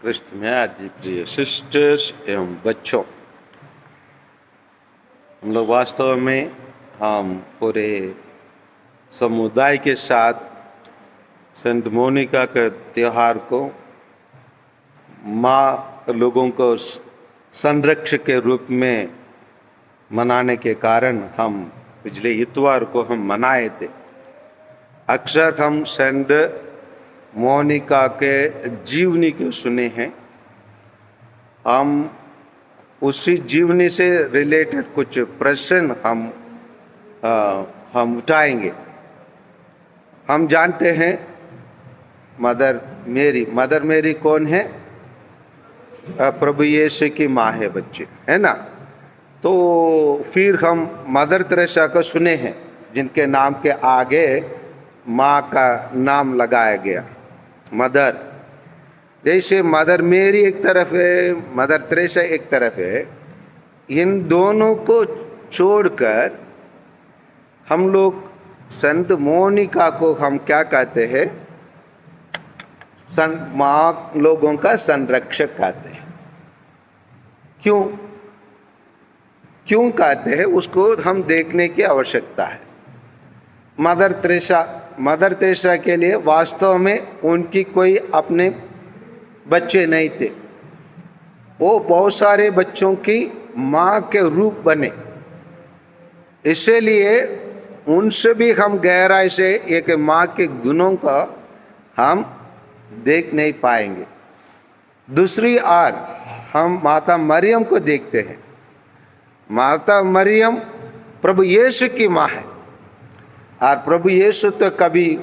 कृष्ण में आदि प्रिय सिस्टर्स एवं बच्चों, हम लोग वास्तव में हम पूरे समुदाय के साथ संत मोनिका के त्यौहार को माँ लोगों को संरक्षक के रूप में मनाने के कारण हम पिछले इतवार को हम मनाए थे। अक्सर हम संत मोनिका के जीवनी को सुने हैं, हम उसी जीवनी से रिलेटेड कुछ प्रश्न हम उठाएंगे। हम जानते हैं मदर मेरी कौन है? प्रभु यीशु की माँ है बच्चे, है ना। तो फिर हम मदर तेरेसा को सुने हैं, जिनके नाम के आगे माँ का नाम लगाया गया, मदर। जैसे मदर मेरी एक तरफ है, मदर तेरेसा एक तरफ है, इन दोनों को छोड़कर हम लोग संत मोनिका को हम क्या कहते हैं? संत माँ लोगों का संरक्षक कहते हैं। क्यों कहते हैं, उसको हम देखने की आवश्यकता है। मदर तेरेसा के लिए वास्तव में उनकी कोई अपने बच्चे नहीं थे, वो बहुत सारे बच्चों की माँ के रूप बने। इसलिए उनसे भी हम गहराई से एक माँ के गुणों का हम देख नहीं पाएंगे। दूसरी ओर हम माता मरियम को देखते हैं। माता मरियम प्रभु यीशु की माँ है, और प्रभु यीशु तो कभी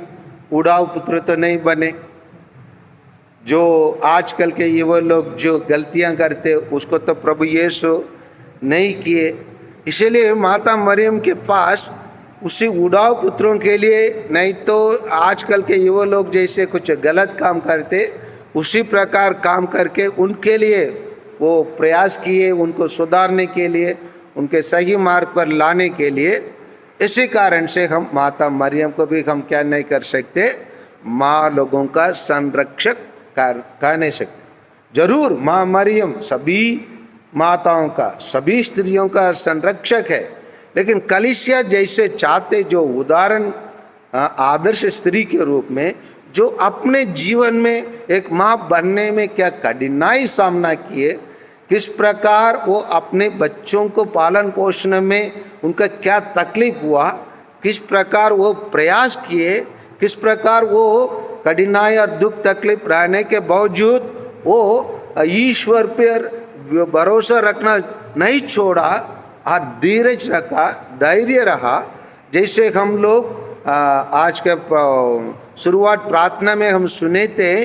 उड़ाऊ पुत्र तो नहीं बने। जो आजकल के युवा लोग जो गलतियां करते उसको तो प्रभु यीशु नहीं किए। इसलिए माता मरियम के पास उसी उड़ाऊ पुत्रों के लिए, नहीं तो आजकल के युवा लोग जैसे कुछ गलत काम करते उसी प्रकार काम करके उनके लिए वो प्रयास किए, उनको सुधारने के लिए, उनके सही मार्ग पर लाने के लिए। इसी कारण से हम माता मरियम को भी हम क्या नहीं कर सकते? माँ लोगों का संरक्षक कह नहीं सकते। जरूर माँ मरियम सभी माताओं का, सभी स्त्रियों का संरक्षक है, लेकिन कलीसिया जैसे चाहते जो उदाहरण आदर्श स्त्री के रूप में जो अपने जीवन में एक माँ बनने में क्या कठिनाई सामना किए, किस प्रकार वो अपने बच्चों को पालन पोषण में उनका क्या तकलीफ हुआ, किस प्रकार वो प्रयास किए, किस प्रकार वो कठिनाई और दुख तकलीफ रहने के बावजूद वो ईश्वर पर भरोसा रखना नहीं छोड़ा और धीरज रखा, धैर्य रहा। जैसे हम लोग आज के शुरुआत प्रार्थना में हम सुने थे,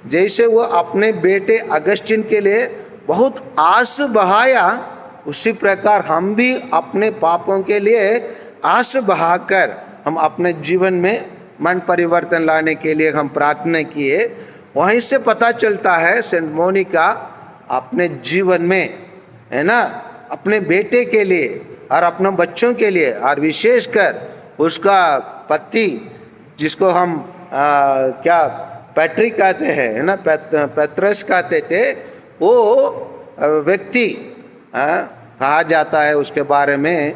जैसे वो अपने बेटे अगस्टिन के लिए बहुत आस बहाया, उसी प्रकार हम भी अपने पापों के लिए आस बहाकर हम अपने जीवन में मन परिवर्तन लाने के लिए हम प्रार्थना किए। वहीं से पता चलता है सेंट मोनिका अपने जीवन में, है ना, अपने बेटे के लिए और अपने बच्चों के लिए, और विशेषकर उसका पति जिसको हम क्या पैट्रिक कहते हैं, है ना, पेत्रस कहते थे, वो व्यक्ति कहा जाता है उसके बारे में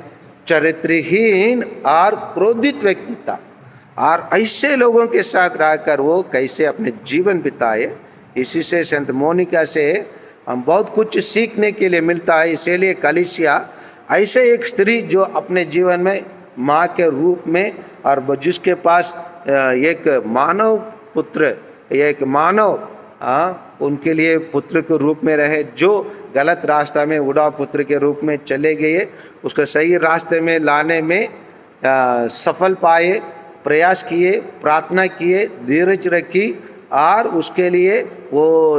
चरित्रहीन और क्रोधित व्यक्ति था। और ऐसे लोगों के साथ रहकर वो कैसे अपने जीवन बिताए, इसी से संत मोनिका से हम बहुत कुछ सीखने के लिए मिलता है। इसीलिए कलीसिया ऐसे एक स्त्री जो अपने जीवन में माँ के रूप में, और जिसके पास एक मानव पुत्र, एक मानव उनके लिए पुत्र के रूप में रहे, जो गलत रास्ता में उड़ाऊ पुत्र के रूप में चले गए, उसको सही रास्ते में लाने में सफल पाए, प्रयास किए, प्रार्थना किए, धीरज रखी, और उसके लिए वो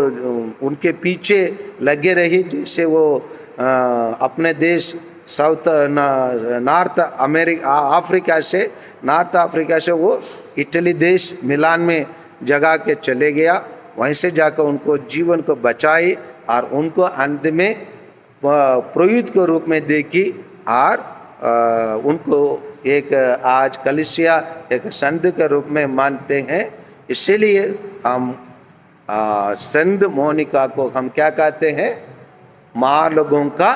उनके पीछे लगे रही। जैसे वो अपने देश नॉर्थ अफ्रीका से वो इटली देश मिलान में जगह के चले गया। वहीं से जाकर उनको जीवन को बचाए और उनको अंत में प्रयुक्त के रूप में देखी, और उनको एक आज कलीसिया एक संत के रूप में मानते हैं। इसीलिए हम संत मोनिका को हम क्या कहते हैं? माँ लोगों का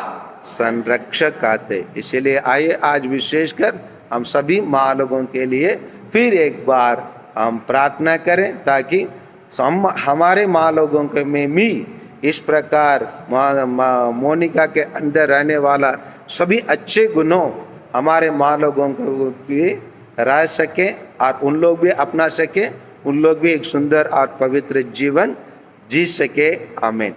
संरक्षक कहते हैं। इसलिए आइए आज विशेषकर हम सभी माँ लोगों के लिए फिर एक बार हम प्रार्थना करें, ताकि हमारे माँ लोगों के में भी इस प्रकार मोनिका के अंदर रहने वाला सभी अच्छे गुणों हमारे माँ लोगों को भी रह सके और उन लोग भी अपना सके, उन लोग भी एक सुंदर और पवित्र जीवन जी सके। आमीन।